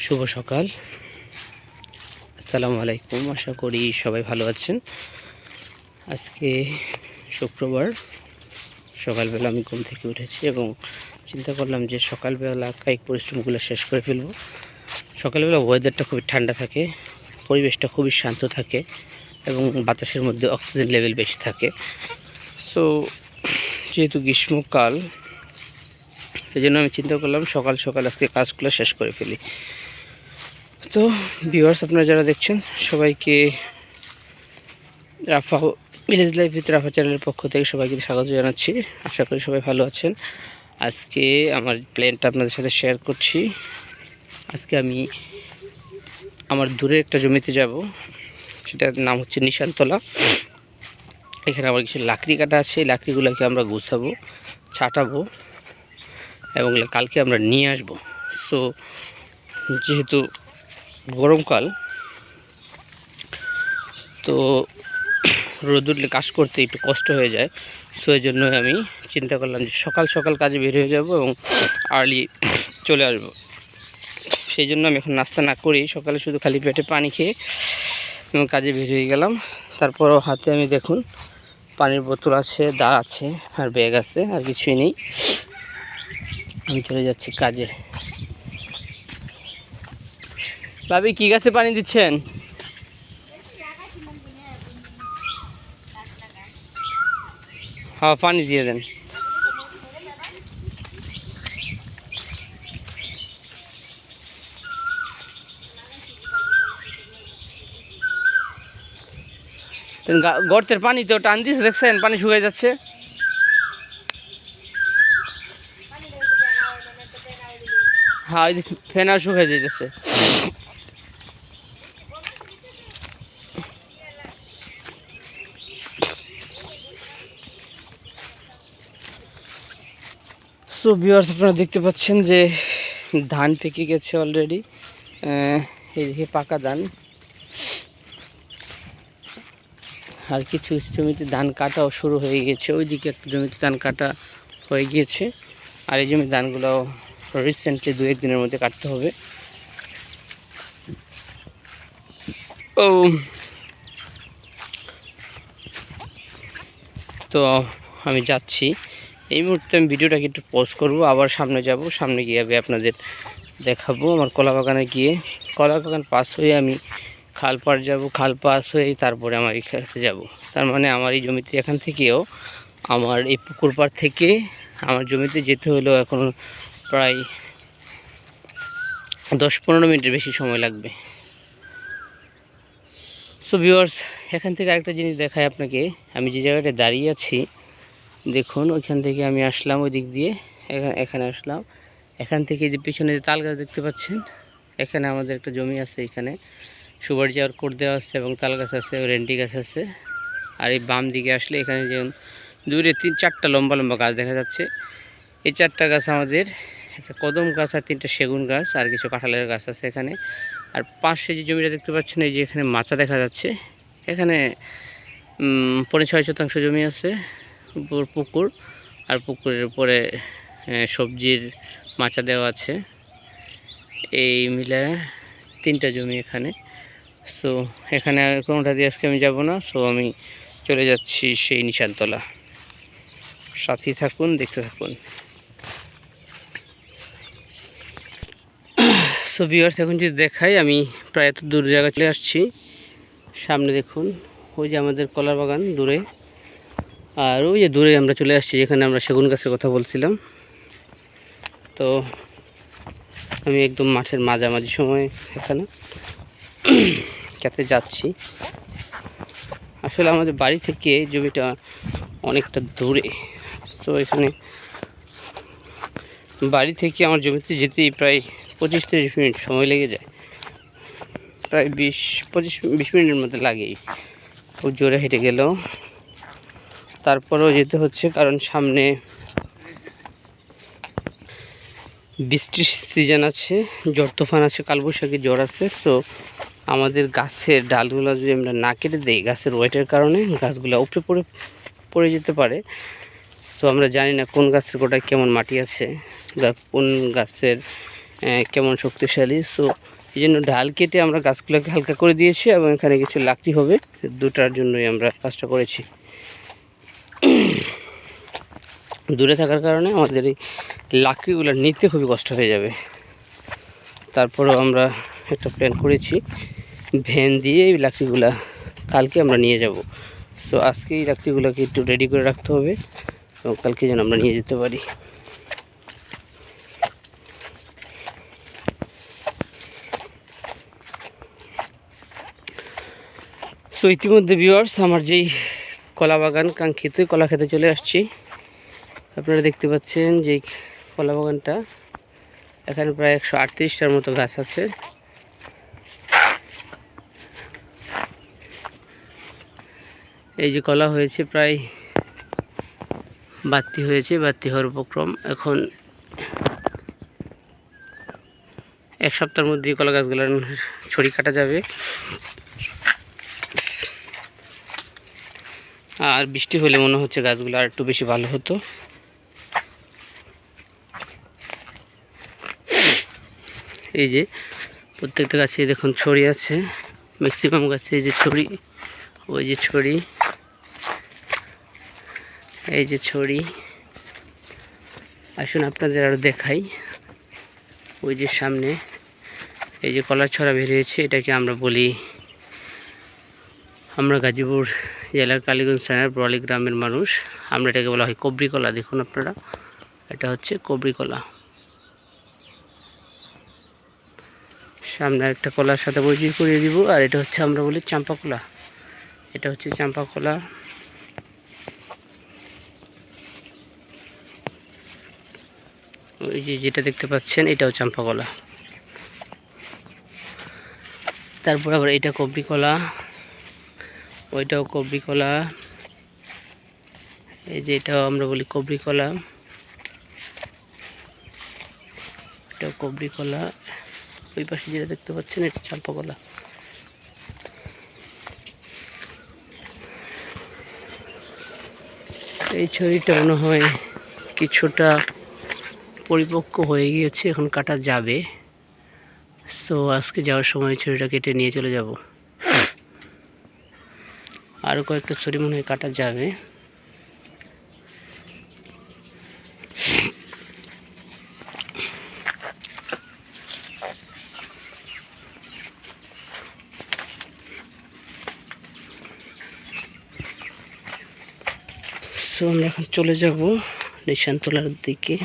শুভ সকাল। আসসালামু আলাইকুম। আশা করি সবাই ভালো আছেন। আজকে শুক্রবার সকালবেলা আমি ঘুম থেকে উঠেছি এবং চিন্তা করলাম যে সকালবেলা কায়িক পরিশ্রমগুলো শেষ করে ফেলব। সকালবেলা ওয়েদারটা খুবই ঠান্ডা থাকে, পরিবেশটা খুবই শান্ত থাকে এবং বাতাসের মধ্যে অক্সিজেন লেভেল বেশি থাকে। সো যেহেতু গ্রীষ্মকাল, এই জন্য আমি চিন্তা করলাম সকাল সকাল আজকে কাজগুলো শেষ করে ফেলি। তো ভিউয়ার্স, আপনারা যারা দেখছেন সবাইকে রাফা ভিলেজ লাইফ উইথ রাফা চ্যানেলের পক্ষ থেকে সবাইকে স্বাগত জানাচ্ছি। আশা করি সবাই ভালো আছেন। আজকে আমার প্ল্যানটা আপনাদের সাথে শেয়ার করছি। আজকে আমি আমার দূরে একটা জমিতে যাব, সেটার নাম হচ্ছে নিশানতলা। এখানে আমার কিছু লাকড়ি কাটা আছে, এই লাকড়িগুলোকে আমরা গুছাবো, ছাটাবো এবং কালকে আমরা নিয়ে আসব। সো যেহেতু গরমকাল, তো রোদ উঠলে কাজ করতে একটু কষ্ট হয়ে যায়। সো এই জন্য আমি চিন্তা করলাম যে সকাল সকাল কাজে বের হয়ে যাব এবং আর্লি চলে আসব। সেই জন্য আমি এখন নাস্তা না করেই সকালে শুধু খালি পেটে পানি খেয়ে এবং কাজে বের হয়ে গেলাম। তারপরও হাতে আমি দেখুন পানির বোতল আছে, দা আছে আর ব্যাগ আছে, আর কিছুই নেই। আমি চলে যাচ্ছি কাজে। ভাবি, কি গাছে পানি দিচ্ছেন? হ্যাঁ, পানি দিয়ে দেন। গর্তের পানি তো টান দিয়েছে, দেখছেন পানি শুকিয়ে যাচ্ছে। হ্যাঁ, ওই ফেনা শুকিয়ে যেতেছে। সো ভিউয়ার্স, আপনারা দেখতে পাচ্ছেন যে ধান পেকে গেছে অলরেডি। এইদিকে পাকা ধান, আর কিছু কিছু জমিতে ধান কাটাও শুরু হয়ে গেছে। ওইদিকে একটা জমিতে ধান কাটা হয়ে গিয়েছে, আর এই জমির ধানগুলো রিসেন্টলি 2-1 দিনের মধ্যে কাটতে হবে। ও, তো আমি যাচ্ছি। এই মুহূর্তে আমি ভিডিওটাকে একটু পজ করব, আবার সামনে যাব। সামনে গিয়ে আপনাদের দেখাবো আমার কলা বাগানে গিয়ে। কলা বাগান পাস হয়ে আমি খাল পার যাব, খাল পাস হয়ে তারপরে আমার এই খেতে যাব। তার মানে আমার এই জমিতে এখান থেকেও, আমার এই পুকুর পাড় থেকে আমার জমিতে যেতে হলেও এখন প্রায় 10-15 মিনিটের বেশি সময় লাগবে। সো ভিউয়ার্স, এখান থেকে আরেকটা জিনিস দেখাই আপনাকে। আমি যে জায়গাটায় দাঁড়িয়ে আছি দেখুন, ওইখান থেকে আমি আসলাম ওই দিক দিয়ে, এখানে আসলাম। এখান থেকে যে পিছনে যে তাল গাছ দেখতে পাচ্ছেন, এখানে আমাদের একটা জমি আছে। এখানে সুপারি যাওয়ার কোট দেওয়া আছে এবং তাল গাছ আছে, রেন্টি গাছ আছে। আর এই বাম দিকে আসলে এখানে যে দূরে 3-4টা লম্বা লম্বা গাছ দেখা যাচ্ছে। এই 4টা গাছ আমাদের, একটা কদম গাছ আর 3টা সেগুন গাছ আর কিছু কাঁঠালের গাছ আছে এখানে। আর পাশে যে জমিটা দেখতে পাচ্ছেন, এই যে এখানে মাচা দেখা যাচ্ছে। এখানে 5.6 শতাংশ জমি আছে, পুকুর, আর পুকুরের উপরে সবজির মাচা দেওয়া আছে। এই মিলে 3টা জমি এখানে। সো এখানে কোনোটা দিয়ে আজকে আমি যাব না। সো আমি চলে যাচ্ছি সেই নিশানতলা। সাথেই থাকুন, দেখতে থাকুন। সো ভিউয়ার্স, এখন যদি দেখাই, আমি প্রায় এত দূর জায়গা চলে আসছি। সামনে দেখুন ওই যে আমাদের কলার বাগান দূরে, আর ওই যে দূরে আমরা চলে আসছি যেখানে আমরা সেগুন গাছের কথা বলছিলাম। তো আমি একদম মাঠের মাঝামাঝি সময় এখানে খেতে যাচ্ছি। আসলে আমাদের বাড়ি থেকে জমিটা অনেকটা দূরে। তো এখানে বাড়ি থেকে আমার জমিতে যেতেই প্রায় 25-30 মিনিট সময় লেগে যায়। প্রায় 20 মিনিটের মধ্যে লাগেই, খুব জোরে হেঁটে গেলেও। তারপরেও যেতে হচ্ছে, কারণ সামনে বৃষ্টির সিজন আছে, ঝড় তুফান আছে, কালবৈশাখী ঝড় আছে। সো আমাদের গাছের ডালগুলো যদি আমরা না কেটে দিই, গাছের ওয়েটের কারণে গাছগুলো উপরে পড়ে যেতে পারে। তো আমরা জানি না কোন গাছের গোটায় কেমন মাটি আছে, বা কোন গাছের কেমন শক্তিশালী। সো এই জন্য ঢাল কেটে আমরা গাছগুলোকে হালকা করে দিয়েছি এবং এখানে কিছু লাকড়ি হবে, দুটার জন্যই আমরা কাজটা করেছি। দূরে থাকার কারণে আমাদের এই লাকড়িগুলো নিতে খুবই কষ্ট হয়ে যাবে। তারপরেও আমরা একটা প্ল্যান করেছি, ভ্যান দিয়ে এই লাকড়িগুলা কালকে আমরা নিয়ে যাব। সো আজকে এই লাকড়িগুলোকে একটু রেডি করে রাখতে হবে এবং কালকে যেন আমরা নিয়ে যেতে পারি। সো ইতিমধ্যে ভিউয়ার্স, আমার যেই কলা বাগান কাঙ্ক্ষিত কলা খেতে চলে আসছি। আপনারা দেখতে পাচ্ছেন যে কলা বাগানটা, এখানে প্রায় 138টার মতো গাছ আছে। এই যে কলা হয়েছে, প্রায় বাতি হয়েছে, বাতি হওয়ার উপক্রম। এখন 1 সপ্তাহের মধ্যে কলা গাছগুলোর ছড়ি কাটা যাবে। আর বৃষ্টি হলে মনে হচ্ছে গাছগুলো আর একটু বেশি ভালো হতো। এই যে প্রত্যেকটা গাছে দেখুন ছড়ি আছে, ম্যাক্সিমাম গাছে এই যে ছড়ি, ওই যে ছড়ি, এই যে ছড়ি। আসুন আপনাদের আরও দেখাই। ওই যে সামনে এই যে কলার ছড়া বেরিয়েছে, এটাকে আমরা বলি, আমরা গাজীপুর জেলার কালীগঞ্জ থানার বড়ালি গ্রামের মানুষ, আমরা এটাকে বলা হয় কবরি কলা। দেখুন আপনারা, এটা হচ্ছে কবরি কলা। সামনে একটা কলার সাথে পরিচয় করিয়ে দিব। আর এটা হচ্ছে আমরা বলি চাম্পা কলা, এটা হচ্ছে চাম্পা কলা। ওই যে যেটা দেখতে পাচ্ছেন এটাও চাম্পা কলা। তারপর আবার এটা কবরি কলা, ওইটাও কবরি কলা। এই যে এটাও আমরা বলি কবরি কলা, এটাও কবরি কলা। ওই পাশে যেটা দেখতে পাচ্ছেন এটা চাম্পা কলা। এই ছড়িটা মনে হয় কিছুটা পরিপক্ক হয়ে গিয়েছে, এখন কাটা যাবে। সো আজকে যাওয়ার সময় ছড়িটা কেটে নিয়ে চলে যাব। আরও কয়েকটা ছড়ি মনে হয় কাটা যাবে। সো আমরা এখন চলে যাব নিশানতলার দিকে।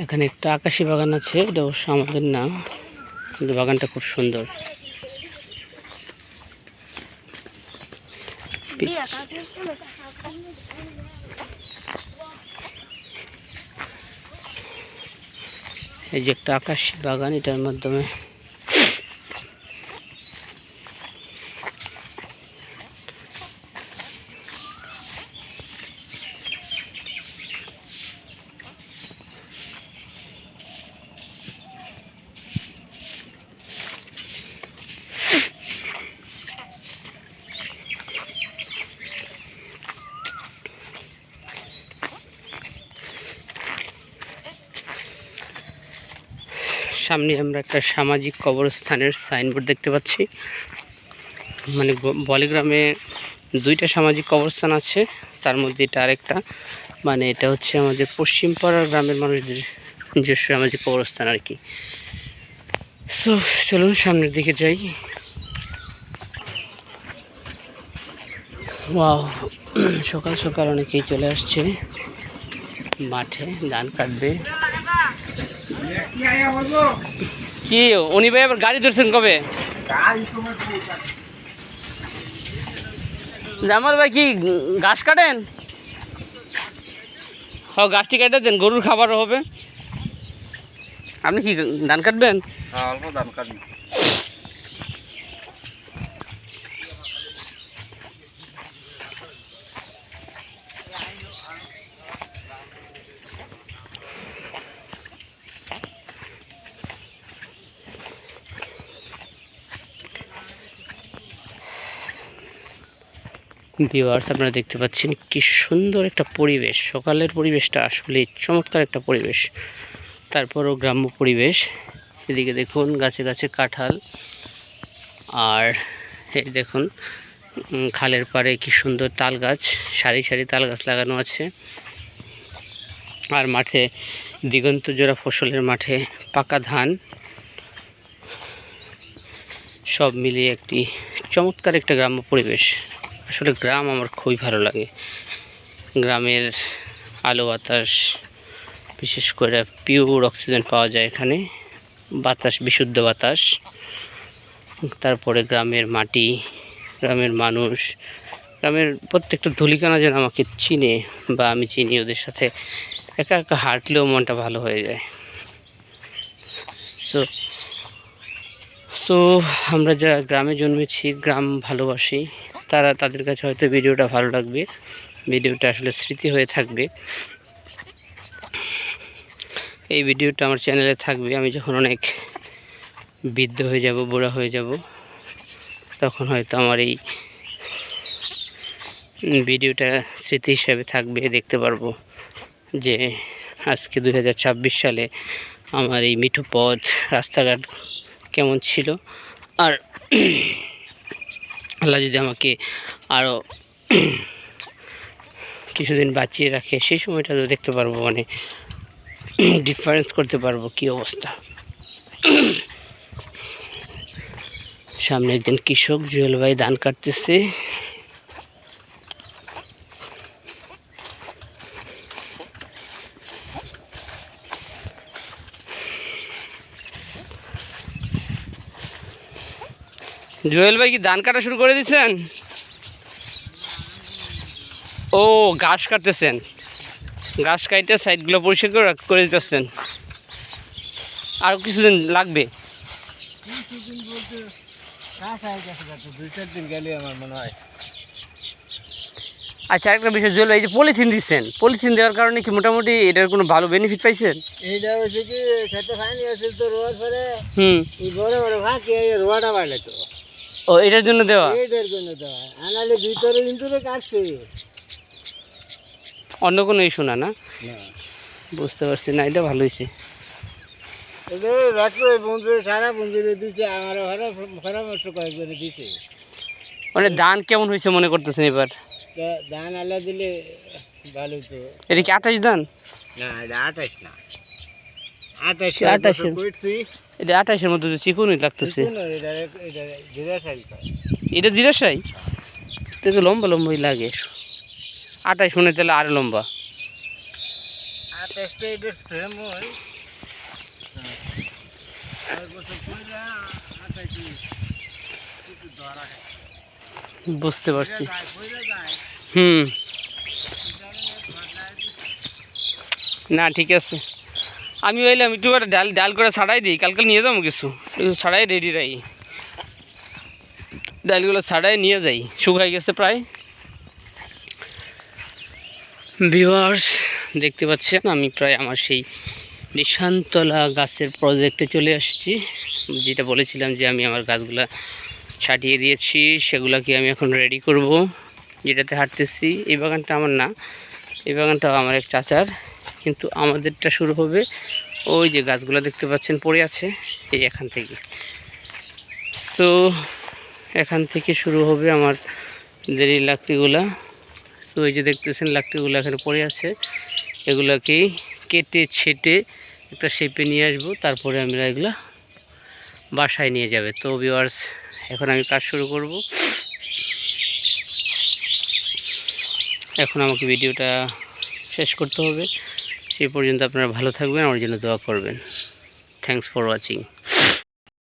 এখানে একটা আকাশী বাগান আছে, এটা অবশ্য আমাদের না, কিন্তু বাগানটা খুব সুন্দর। এই যে একটা আকাশী বাগান, এটার মাধ্যমে সামনে আমরা একটা সামাজিক কবরস্থানের সাইনবোর্ড দেখতে পাচ্ছি। মানে বলিগ্রামে 2টা সামাজিক কবরস্থান আছে, তার মধ্যে এটা আরেকটা। মানে এটা হচ্ছে আমাদের পশ্চিম পাড়ার গ্রামের মানুষদের নিজস্ব সামাজিক কবরস্থান আর কি। সো চলুন সামনের দিকে যাই। ওয়াও, সকাল সকাল অনেকেই চলে আসছে মাঠে ধান কাটবে। কি উনি ভাই আবার গাড়ি ধরছেন কবে? জামাল ভাই কি ঘাস কাটেন? হ্যাঁ, গাছটি কেটে দেন, গরুর খাবারও হবে। আপনি কি ধান কাটবেন? হ্যাঁ, অল্প ধান কাটবো। ভিউয়ার্স, আপনারা দেখতে পাচ্ছেন কি সুন্দর একটা পরিবেশ। সকালের পরিবেশটা আসলে চমৎকার একটা পরিবেশ, তারপরও গ্রাম্য পরিবেশ। এদিকে দেখুন গাছে গাছে কাঁঠাল, আর এই দেখুন খালের পাড়ে কি সুন্দর তাল গাছ, সারি সারি তাল গাছ লাগানো আছে। আর মাঠে দিগন্ত জোড়া ফসলের মাঠে পাকা ধান, সব মিলিয়ে একটি চমৎকার একটা গ্রাম্য পরিবেশ। আসলে গ্রাম আমার খুবই ভালো লাগে। গ্রামের আলো বাতাস, বিশেষ করে পিওর অক্সিজেন পাওয়া যায় এখানে, বাতাস বিশুদ্ধ বাতাস। তারপরে গ্রামের মাটি, গ্রামের মানুষ, গ্রামের প্রত্যেকটা ধুলিকানা যেন আমাকে চিনে বা আমি চিনি ওদের সাথে। একা একা হাঁটলেও মনটা ভালো হয়ে যায়। সো আমরা যারা গ্রামে জন্মেছি, গ্রাম ভালোবাসি, তাদের কাছে হয়তো ভিডিওটা ভালো লাগবে। ভিডিওটা আসলে স্মৃতি হয়ে থাকবে। এই ভিডিওটা আমার চ্যানেলে থাকবে। আমি যখন অনেক বৃদ্ধ হয়ে যাব, বুড়া হয়ে যাব, তখন হয়তো আমার এই ভিডিওটা স্মৃতি হিসাবে থাকবে। দেখতে পারবো যে আজকে 2026 সালে আমার এই মিঠু পথ, রাস্তাঘাট কেমন ছিল। আর আল্লাহ যদি আমাকে আরও কিছুদিন বাঁচিয়ে রাখে, সেই সময়টা তো দেখতে পারবো, মানে ডিফারেন্স করতে পারবো কি অবস্থা। সামনে একজন কৃষক, জুয়েল ভাই ধান কাটতেছে। জুয়েল ভাই কি ধান কাটা শুরু করে দিচ্ছেন? ও, ঘাস কাটতেছেন, ঘাস কাটতে সাইডগুলো পরিষ্কার করে দিতেছেন। আরও কিছুদিন লাগবে? আচ্ছা, একটা বিষয় জুয়েল ভাই, এই যে পলিথিন দিচ্ছেন, পলিথিন দেওয়ার কারণে কি মোটামুটি এটার কোনো ভালো বেনিফিট পাইছেন? এইটা হচ্ছে কি, খেতে পানি আছে তো রোয়ার পরে বড় বড় ফাঁকি রোয়াটা বাড়লে তো। ও, এটার জন্য দেওয়া? এইটার জন্য দেওয়া, আনালে ভিতরে কিন্তু কাটছে। অন্য কোনো ইস্যু না? না, বুঝতে পারছি। না, এটা ভালো হয়েছে। সারা বন্ধুরে দিচ্ছে, আমার পরামর্শ কয়েকজনে দিছে। মানে ধান কেমন হয়েছে মনে করতেছেন এবার? ধান আল্লাহ দিলে ভালো তো। এটা কি 28 ধান? না, এটা 28 না, 28 এটা 28-এর মধ্যে চিকুনই লাগতেছে। এটা জিরাশাই, এটা তো লম্বা লম্বাই লাগে। 28 মনে তাহলে আরো লম্বা। 28টা এটা সেম হয়। বুঝতে পারছি। না, ঠিক আছে। আমি ওইলাম একটু ডাল করে ছাড়াই দিই, কালকে নিয়ে যাবো কিছু ছাড়াই রেডি রাখি। ডালগুলো ছাড়াই নিয়ে যাই, শুকাই গেছে প্রায়। ভিউয়ার্স, দেখতে পাচ্ছেন আমি প্রায় আমার সেই নিশান্তলা গাছের প্রজেক্টে চলে আসছি। যেটা বলেছিলাম যে আমি আমার গাছগুলা ছাটিয়ে দিয়েছি, সেগুলোকে আমি এখন রেডি করব। যেটাতে হাঁটতেছি, এই বাগানটা আমার না, এই বাগানটাও আমার এক চাচার, কিন্তু আমাদেরটা শুরু হবে ওই যে গাছগুলো দেখতে পাচ্ছেন পড়ে আছে, এই এখান থেকে। তো এখান থেকে শুরু হবে আমার দেরি লাকড়িগুলা। তো এই যে দেখতেছেন লাকড়িগুলো এখানে পড়ে আছে, এগুলোকেই কেটে ছেটে একটা শেপে নিয়ে আসবো, তারপরে আমরা এগুলা বাসায় নিয়ে যাবে। তো ভিউয়ার্স, এখন আমি কাজ শুরু করব। এখন আমাকে ভিডিওটা শেষ করতে হবে। সেই পর্যন্ত আপনারা ভালো থাকবেন, আমার জন্য দোয়া করবেন। Thanks for watching.